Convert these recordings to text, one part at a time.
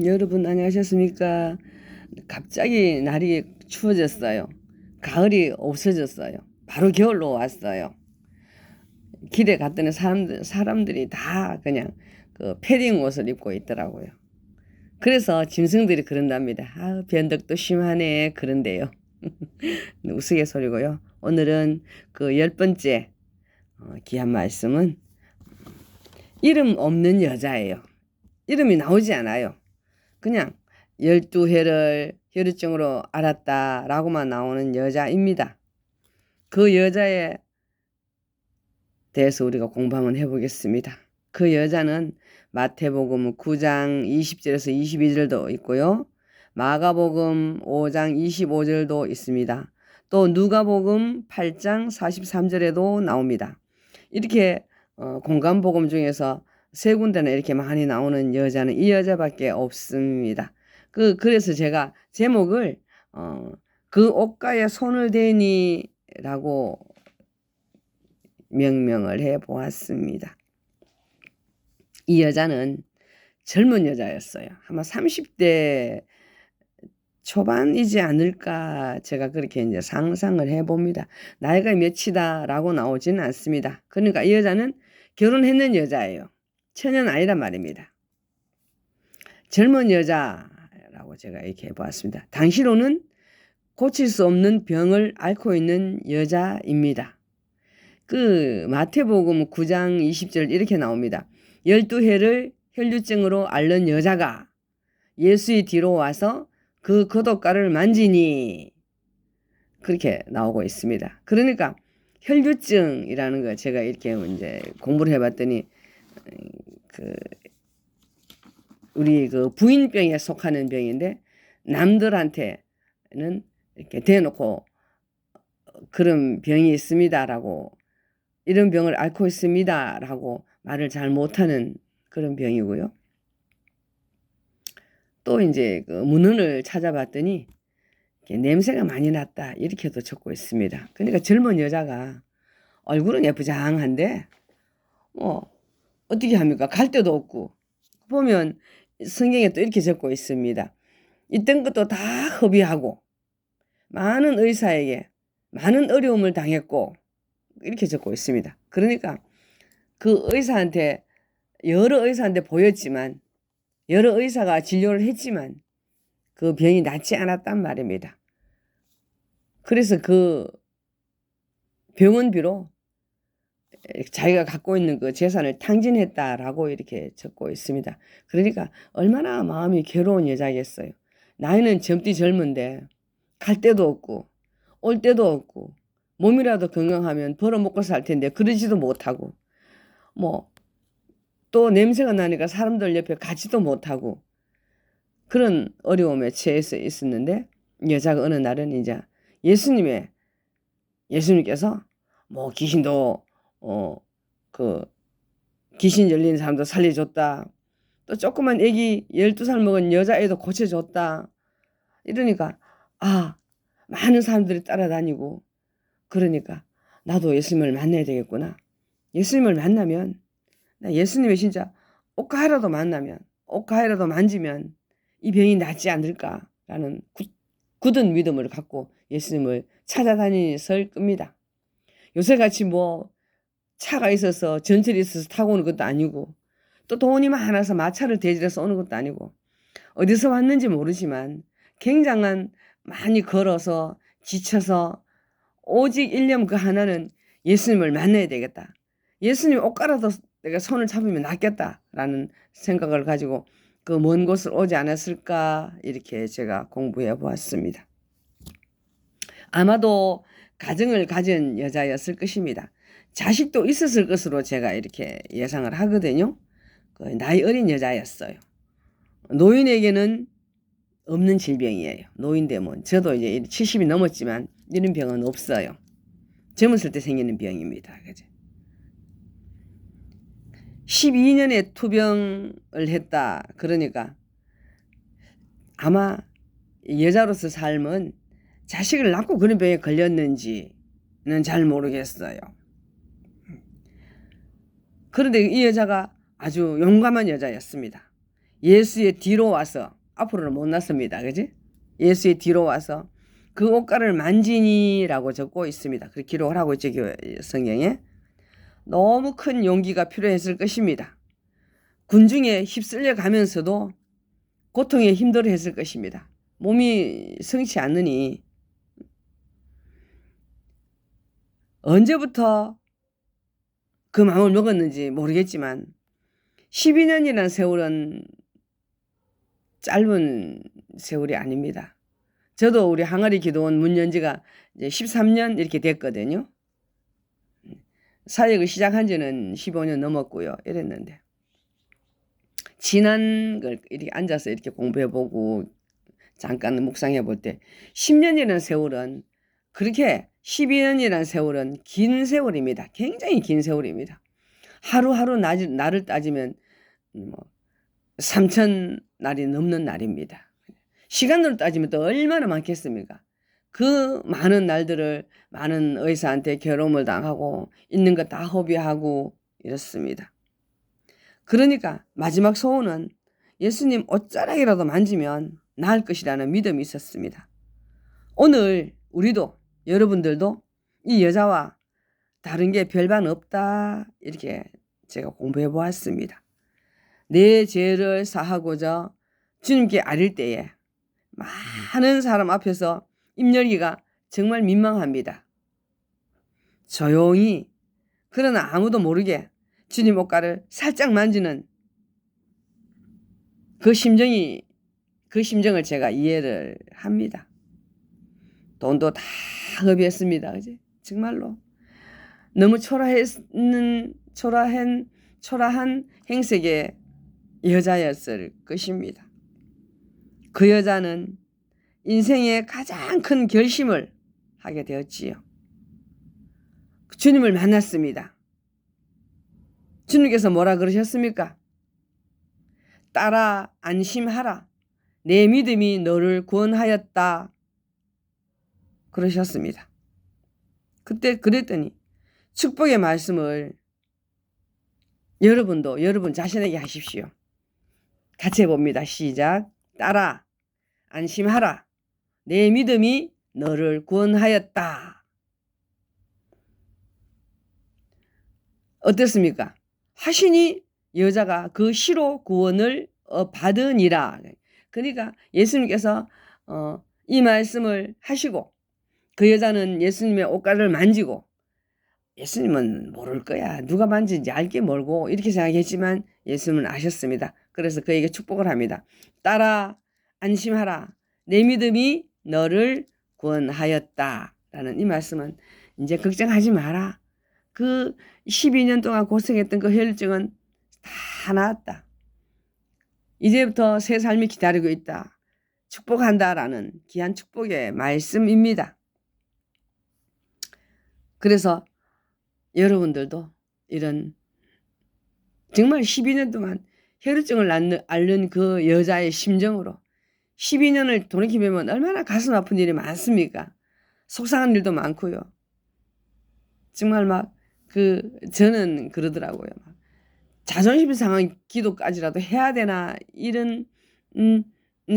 여러분 안녕하셨습니까? 갑자기 날이 추워졌어요. 가을이 없어졌어요. 바로 겨울로 왔어요. 길에 갔더니 사람들이 다 그냥 그 패딩 옷을 입고 있더라고요. 그래서 짐승들이 그런답니다. 아, 변덕도 심하네. 그런데요. 우스갯소리고요. 오늘은 그 10번째 귀한 말씀은 이름 없는 여자예요. 이름이 나오지 않아요. 그냥 12해를 혈루증으로 앓았다라고만 나오는 여자입니다. 그 여자에 대해서 우리가 공부 한번 해보겠습니다. 그 여자는 마태복음 9장 20절에서 22절도 있고요. 마가복음 5장 25절도 있습니다. 또 누가복음 8장 43절에도 나옵니다. 이렇게 공간복음 중에서 세 군데나 이렇게 많이 나오는 여자는 이 여자밖에 없습니다. 그래서 제가 제목을 그 옷가에 손을 대니라고 명명을 해 보았습니다. 이 여자는 젊은 여자였어요. 아마 30대 초반이지 않을까 제가 그렇게 이제 상상을 해 봅니다. 나이가 몇이다라고 나오지는 않습니다. 그러니까 이 여자는 결혼했는 여자예요. 처녀는 아니란 말입니다. 젊은 여자라고 제가 이렇게 해보았습니다. 당시로는 고칠 수 없는 병을 앓고 있는 여자입니다. 그 마태복음 9장 20절 이렇게 나옵니다. 12해를 혈루증으로 앓는 여자가 예수의 뒤로 와서 그 겉옷가를 만지니 그렇게 나오고 있습니다. 그러니까 혈루증이라는 거 제가 이렇게 이제 공부를 해봤더니 그 우리 그 부인병에 속하는 병인데 남들한테는 이렇게 대놓고 그런 병이 있습니다라고 이런 병을 앓고 있습니다라고 말을 잘 못하는 그런 병이고요. 또 이제 그 문헌을 찾아봤더니 냄새가 많이 났다 이렇게도 적고 있습니다. 그러니까 젊은 여자가 얼굴은 예쁘장한데 어떻게 합니까? 갈 데도 없고 보면 성경에 또 이렇게 적고 있습니다. 있던 것도 다 허비하고 많은 의사에게 많은 어려움을 당했고 이렇게 적고 있습니다. 그러니까 그 의사한테 여러 의사한테 보였지만 여러 의사가 진료를 했지만 그 병이 낫지 않았단 말입니다. 그래서 그 병원비로 자기가 갖고 있는 그 재산을 탕진했다라고 이렇게 적고 있습니다. 그러니까 얼마나 마음이 괴로운 여자겠어요. 나이는 젊디 젊은데 갈 데도 없고 올 데도 없고 몸이라도 건강하면 벌어먹고 살 텐데 그러지도 못하고 또 냄새가 나니까 사람들 옆에 가지도 못하고 그런 어려움에 처해서 있었는데 여자가 어느 날은 이제 예수님께서 귀신도 그 귀신 열린 사람도 살려줬다. 또 조그만 애기 12살 먹은 여자애도 고쳐줬다. 이러니까 많은 사람들이 따라다니고 그러니까 나도 예수님을 만나야 되겠구나. 예수님을 만나면 예수님의 진짜 옷가이라도 만나면 옷가이라도 만지면 이 병이 낫지 않을까라는 굳은 믿음을 갖고 예수님을 찾아다니실 겁니다. 요새같이 차가 있어서 전철이 있어서 타고 오는 것도 아니고 또 돈이 많아서 마차를 대절해서 오는 것도 아니고 어디서 왔는지 모르지만 굉장한 많이 걸어서 지쳐서 오직 일념 그 하나는 예수님을 만나야 되겠다. 예수님 옷가라도 내가 손을 잡으면 낫겠다라는 생각을 가지고 그 먼 곳을 오지 않았을까 이렇게 제가 공부해 보았습니다. 아마도 가정을 가진 여자였을 것입니다. 자식도 있었을 것으로 제가 이렇게 예상을 하거든요. 나이 어린 여자였어요. 노인에게는 없는 질병이에요. 노인되면 저도 이제 70이 넘었지만 이런 병은 없어요. 젊었을 때 생기는 병입니다. 그죠? 12년의 투병을 했다. 그러니까 아마 여자로서 삶은 자식을 낳고 그런 병에 걸렸는지는 잘 모르겠어요. 그런데 이 여자가 아주 용감한 여자였습니다. 예수의 뒤로 와서 앞으로는 못 났습니다. 그지? 예수의 뒤로 와서 그 옷가를 만지니라고 적고 있습니다. 그렇게 기록을 하고 있죠. 성경에. 너무 큰 용기가 필요했을 것입니다. 군중에 휩쓸려 가면서도 고통에 힘들어 했을 것입니다. 몸이 성치 않느니 언제부터 그 마음을 먹었는지 모르겠지만 12년이라는 세월은 짧은 세월이 아닙니다. 저도 우리 항아리 기도원 문 연지가 이제 13년 이렇게 됐거든요. 사역을 시작한 지는 15년 넘었고요. 이랬는데 지난 걸 이렇게 앉아서 이렇게 공부해보고 잠깐 묵상해볼 때 10년이라는 세월은 그렇게 12년이라는 세월은 긴 세월입니다. 굉장히 긴 세월입니다. 하루하루 날을 따지면 3천 날이 넘는 날입니다. 시간으로 따지면 또 얼마나 많겠습니까? 그 많은 날들을 많은 의사한테 괴로움을 당하고 있는 거 다 허비하고 이렇습니다. 그러니까 마지막 소원은 예수님 옷자락이라도 만지면 나을 것이라는 믿음이 있었습니다. 오늘 우리도 여러분들도 이 여자와 다른 게 별반 없다 이렇게 제가 공부해 보았습니다. 내 죄를 사하고자 주님께 아릴 때에 많은 사람 앞에서 입 열기가 정말 민망합니다. 조용히 그러나 아무도 모르게 주님 옷가를 살짝 만지는 그 심정을 제가 이해를 합니다. 돈도 다 허비했습니다. 그지? 정말로 너무 초라한 행색의 여자였을 것입니다. 그 여자는 인생의 가장 큰 결심을 하게 되었지요. 주님을 만났습니다. 주님께서 뭐라 그러셨습니까? 따라 안심하라. 내 믿음이 너를 구원하였다. 그러셨습니다. 그때 그랬더니 축복의 말씀을 여러분도 여러분 자신에게 하십시오. 같이 해봅니다. 시작. 따라 안심하라. 내 믿음이 너를 구원하였다. 어떻습니까? 하시니 여자가 그 시로 구원을 받으니라. 그러니까 예수님께서 이 말씀을 하시고 그 여자는 예수님의 옷가를 만지고 예수님은 모를 거야. 누가 만진지 알게 멀고 이렇게 생각했지만 예수님은 아셨습니다. 그래서 그에게 축복을 합니다. 따라 안심하라. 내 믿음이 너를 구원하였다. 라는 이 말씀은 이제 걱정하지 마라. 그 12년 동안 고생했던 그 혈증은 다 나았다. 이제부터 새 삶이 기다리고 있다. 축복한다라는 귀한 축복의 말씀입니다. 그래서 여러분들도 이런 정말 12년 동안 혈증을 앓는 그 여자의 심정으로 12년을 돌이켜보면 얼마나 가슴 아픈 일이 많습니까? 속상한 일도 많고요. 정말 저는 그러더라고요. 자존심 상한 기도까지라도 해야 되나 이런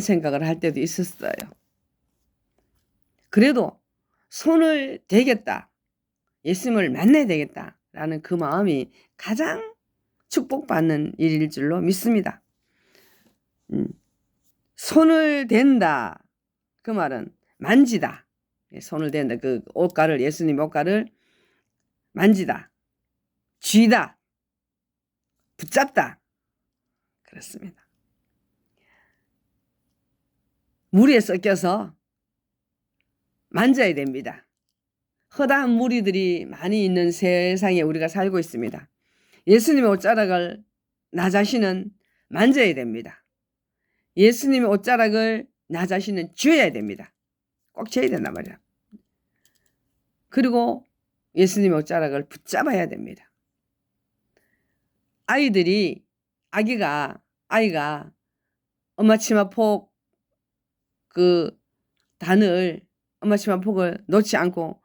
생각을 할 때도 있었어요. 그래도 손을 대겠다. 예수님을 만나야 되겠다라는 그 마음이 가장 축복받는 일일 줄로 믿습니다. 손을 댄다. 그 말은 만지다. 손을 댄다. 그 옷가를 예수님 옷가를 만지다. 쥐다. 붙잡다. 그렇습니다. 물에 섞여서 만져야 됩니다. 허다한 무리들이 많이 있는 세상에 우리가 살고 있습니다. 예수님의 옷자락을 나 자신은 만져야 됩니다. 예수님의 옷자락을 나 자신은 쥐어야 됩니다. 꼭 쥐어야 된단 말이야. 그리고 예수님의 옷자락을 붙잡아야 됩니다. 아이가 엄마 치마폭 엄마 치마폭을 놓지 않고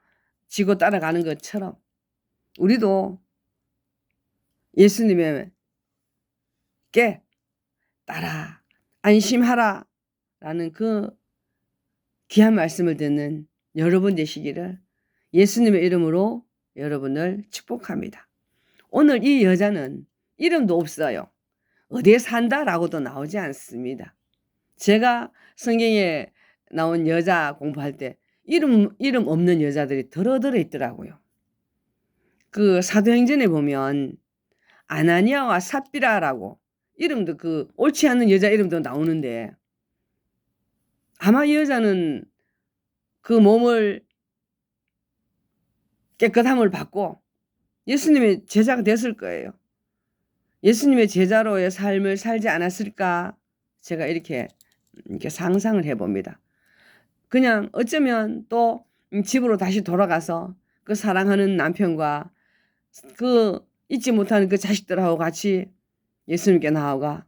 지고 따라가는 것처럼 우리도 예수님에게 따라 안심하라 라는 그 귀한 말씀을 듣는 여러분 되시기를 예수님의 이름으로 여러분을 축복합니다. 오늘 이 여자는 이름도 없어요. 어디에 산다라고도 나오지 않습니다. 제가 성경에 나온 여자 공부할 때 이름 없는 여자들이 들어들어 있더라고요. 그 사도행전에 보면 아나니아와 삽비라라고 이름도 그 옳지 않은 여자 이름도 나오는데 아마 이 여자는 그 몸을 깨끗함을 받고 예수님의 제자가 됐을 거예요. 예수님의 제자로의 삶을 살지 않았을까 제가 이렇게 상상을 해봅니다. 그냥 어쩌면 또 집으로 다시 돌아가서 그 사랑하는 남편과 그 잊지 못하는 그 자식들하고 같이 예수님께 나아가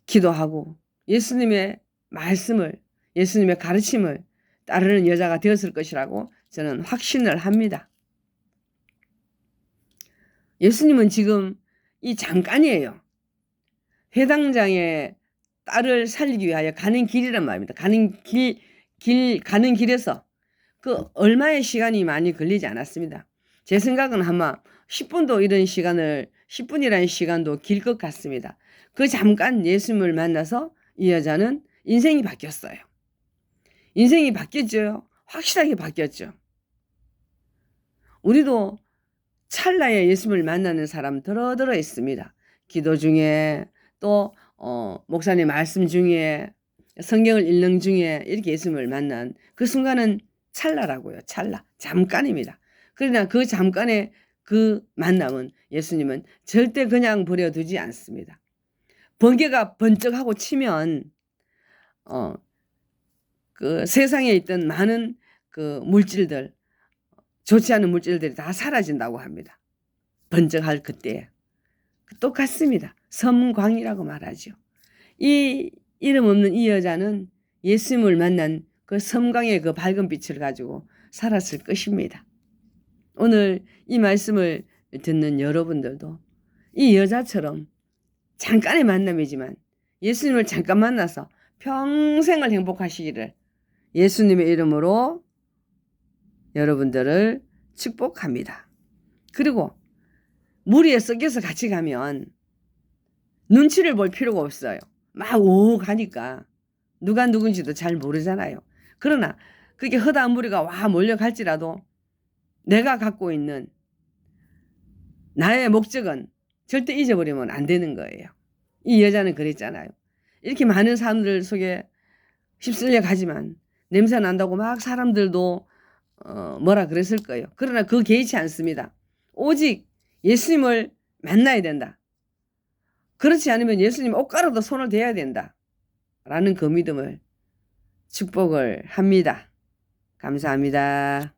기도하고 예수님의 말씀을 예수님의 가르침을 따르는 여자가 되었을 것이라고 저는 확신을 합니다. 예수님은 지금 이 잠깐이에요. 회당장의 딸을 살리기 위하여 가는 길이란 말입니다. 가는 길에서 그 얼마의 시간이 많이 걸리지 않았습니다. 제 생각은 아마 10분도 이런 시간을 10분이라는 시간도 길 것 같습니다. 그 잠깐 예수님을 만나서 이 여자는 인생이 바뀌었어요. 인생이 바뀌었죠. 확실하게 바뀌었죠. 우리도 찰나에 예수님을 만나는 사람 들어 있습니다. 기도 중에 또 목사님 말씀 중에 성경을 읽는 중에 이렇게 예수님을 만난 그 순간은 찰나라고요. 찰나. 잠깐입니다. 그러나 그 잠깐의 그 만남은 예수님은 절대 그냥 버려두지 않습니다. 번개가 번쩍하고 치면 그 세상에 있던 많은 그 물질들 좋지 않은 물질들이 다 사라진다고 합니다. 번쩍할 그때에. 똑같습니다. 섬광이라고 말하죠. 이 이름 없는 이 여자는 예수님을 만난 그 섬광의 그 밝은 빛을 가지고 살았을 것입니다. 오늘 이 말씀을 듣는 여러분들도 이 여자처럼 잠깐의 만남이지만 예수님을 잠깐 만나서 평생을 행복하시기를 예수님의 이름으로 여러분들을 축복합니다. 그리고 물 위에 섞여서 같이 가면 눈치를 볼 필요가 없어요. 막 오 가니까 누가 누군지도 잘 모르잖아요. 그러나 그렇게 허다한 무리가 와 몰려갈지라도 내가 갖고 있는 나의 목적은 절대 잊어버리면 안 되는 거예요. 이 여자는 그랬잖아요. 이렇게 많은 사람들 속에 휩쓸려 가지만 냄새 난다고 막 사람들도 뭐라 그랬을 거예요. 그러나 그거 개의치 않습니다. 오직 예수님을 만나야 된다. 그렇지 않으면 예수님 옷가루도 손을 대야 된다. 라는 그 믿음을 축복을 합니다. 감사합니다.